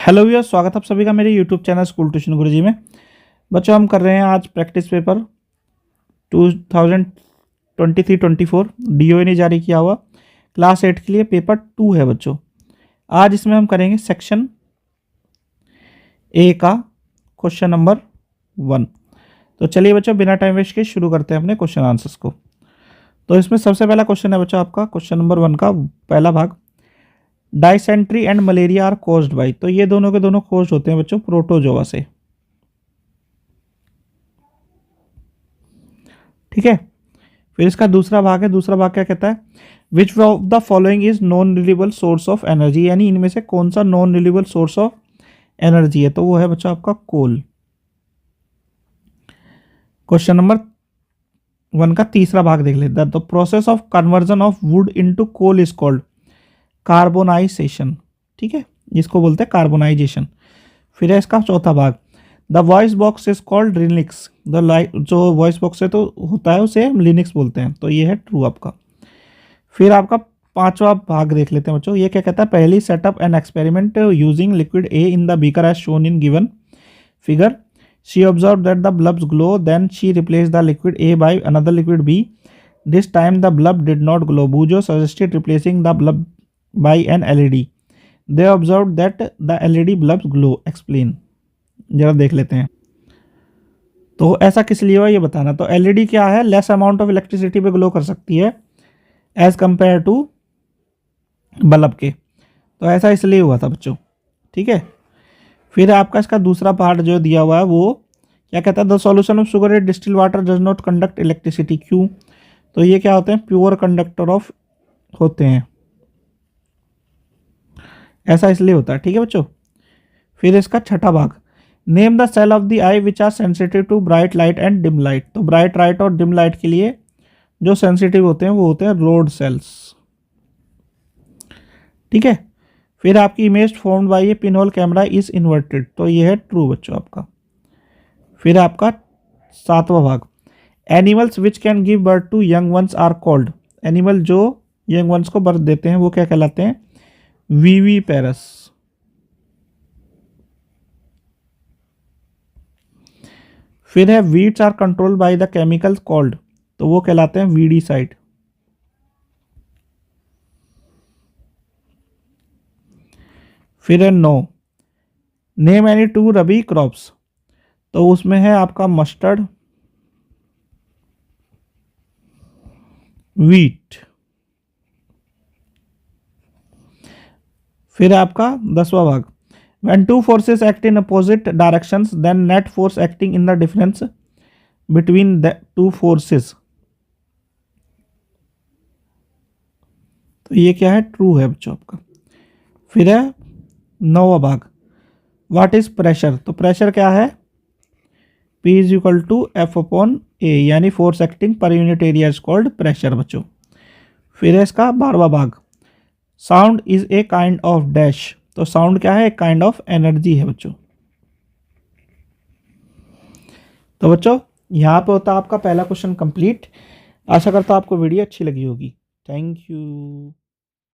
Hello भैया, स्वागत है आप सभी का मेरे यूट्यूब चैनल स्कूल ट्यूशन गुरुजी में। बच्चों, हम कर रहे हैं आज प्रैक्टिस पेपर 2023-24 डीओए ने जारी किया हुआ क्लास 8 के लिए पेपर 2 है बच्चों। आज इसमें हम करेंगे सेक्शन ए का क्वेश्चन नंबर 1। तो चलिए बच्चों, बिना टाइम वेस्ट के शुरू करते हैं अपने क्वेश्चन आंसर्स को। तो इसमें सबसे पहला क्वेश्चन है बच्चों आपका क्वेश्चन नंबर 1 का पहला भाग, dysentery and malaria are caused by. तो ये दोनों के दोनों कॉज्ड होते हैं बच्चों प्रोटोजोआ से। ठीक है। फिर इसका दूसरा भाग है, दूसरा भाग क्या कहता है, which of the following is non renewable source of energy, यानी इनमें से कौन सा non renewable source of energy है। तो वो है बच्चों आपका कोल। क्वेश्चन नंबर 1 का तीसरा भाग देख लेते हैं। The process of conversion of wood into coal is called carbonisation. ठीक है, जिसको बोलते हैं कार्बोनाइजेशन। फिर है इसका चौथा भाग, the voice box is called Linux. जो वॉइस बॉक्स है तो होता है उसे हम लिनक्स बोलते हैं। तो ये है ट्रू आपका। फिर आपका पांचवा भाग देख लेते हैं बच्चों। ये क्या कहता है, पहली setup an experiment using liquid A in the beaker as shown in given figure. She observe that the bulbs glow, then she replace the liquid A by another liquid B. This time the bulb did not glow. Boojho suggested replacing the bulb by an LED. They observe that the LED bulbs glow. Explain. जरा देख लेते हैं। तो ऐसा किस लिए हुआ ये बताना। तो एलईडी क्या है, लेस अमाउंट ऑफ इलेक्ट्रिसिटी पे ग्लो कर सकती है एज कंपेयर टू बल्ब के। तो ऐसा इसलिए हुआ था बच्चों। ठीक है। फिर आपका इसका दूसरा पार्ट जो दिया हुआ है वो क्या कहता है, the solution of sugar in distil water does not conduct electricity. क्यों? तो ये क्या होते हैं, प्योर कंडक्टर ऑफ होते हैं। ऐसा इसलिए होता है। ठीक है बच्चों। फिर इसका छठा भाग, name the cells of the eye which are sensitive to bright light and dim light. तो ब्राइट लाइट और डिम लाइट के लिए जो सेंसिटिव होते हैं वो होते हैं रोड सेल्स। ठीक है। फिर आपकी image formed by A pinhole camera is inverted. तो ये है ट्रू बच्चों आपका। फिर आपका सातवां भाग, animals which can give birth to young ones are called. Animal जो यंग वंस को बर्थ देते हैं वो क्या कहलाते हैं, वीवी पैरस। फिर है weeds are controlled by the chemicals called. तो वो कहलाते हैं वीडीसाइड। फिर है no, name any two rabi crops. तो उसमें है आपका मस्टर्ड, वीट। फिर आपका 10वां भाग, when two forces act in opposite directions then net force acting in the difference between the two forces। तो ये क्या है, ट्रू है बच्चों आपका। फिर है 9वां भाग, व्हाट इज प्रेशर। तो प्रेशर क्या है, P is equal to F upon A, यानी force acting per unit area is called pressure बच्चों। फिर है इसका 12वां भाग, sound is a kind of dash. तो साउंड क्या है, एक काइंड ऑफ एनर्जी है बच्चों। तो बच्चों यहाँ पे होता है आपका पहला क्वेश्चन कंप्लीट। आशा करता हूँ आपको वीडियो अच्छी लगी होगी। Thank you.